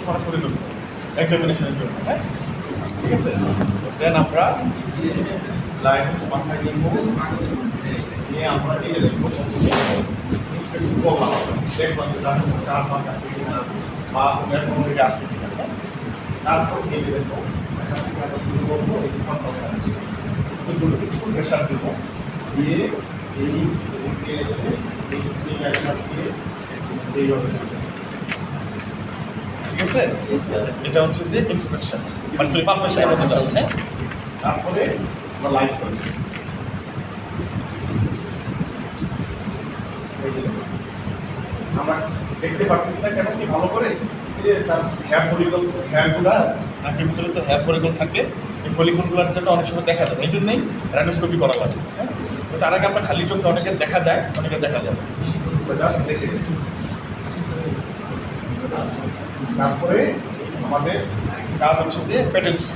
সরাসরি করবো এক্সামিনেশনের জন্য, হ্যাঁ ঠিক আছে। দেন আমরা লাইন মাথায় নিব, নিয়ে আমরা এই দেখবো দেখলাম যে তার স্টার মার্ক আছে কিনা বা কোনো দিকে আছে কিনা, তারপর এই দেখবো এখান থেকে আমরা শুরু করবো এই প্রেশার দেবো, দিয়ে এই দিকে এসে এই একসাথ দিয়ে এইভাবে, ঠিক আছে। এটা হচ্ছে যে ইন্সপেকশন, মানে সরি পারমিশন করতে চলছে। তারপরে আমরা লাইভ করি, আমরা দেখতে পাচ্ছি না কেন কি ভালো করে যে তার হেয়ার ফলিকল, হেয়ারগুলা নাকের ভিতরে তো হেয়ার ফলিকল থাকে, এই ফলিকলগুলোর জন্য অনেক সময় দেখা যায়, এই জন্যই রাইনোস্কোপি করা লাগে, হ্যাঁ। তো তার আগে আমরা খালি চোখে অনেকে দেখা যায়, অনেকে দেখা যায় জাস্ট দেখে। তারপরে আমাদের কাজ হচ্ছে যে পেটেন্সি,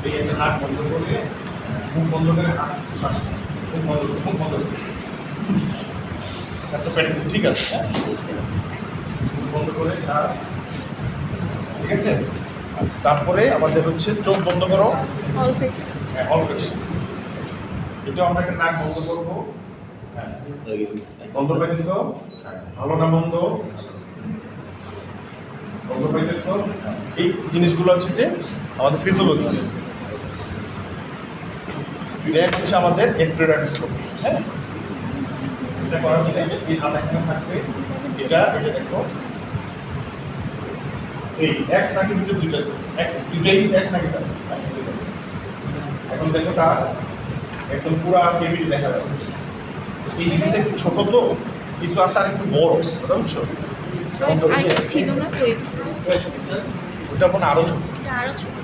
এই একটা নাক বন্ধ করে মুখ বন্ধ করে হাত শ্বাস, মুখ বন্ধ করে এত পেটেন্সি, ঠিক আছে, মুখ বন্ধ করে শ্বাস, ঠিক আছে। আচ্ছা, তারপরে আমাদের হচ্ছে চোখ বন্ধ করো, হ্যাঁ অলফেকশন, এটা আমরা একটা নাক বন্ধ করবো, হ্যাঁ বন্ধ পেতেছ, ভালো না বন্ধ বন্ধ পেতেছ, এই জিনিসগুলো হচ্ছে যে আমাদের ফিজিওলজি। দেন হচ্ছে আমাদের এন্ট্রাইনোস্কোপি, হ্যাঁ এটা করার জন্য এই হাত এখানে থাকবে, এটা দেখো এই এক নাকের ভিতরে দুইটাই এক নাকে থাকবে। এখন দেখো তার একদম পুরা কেবিটি দেখা যাচ্ছে, এই জিনিসটা একটু ছোট তো কিছু আছে আর একটু বড়, বুঝছো ছিল না তো ওটা মনে আরো ছোট।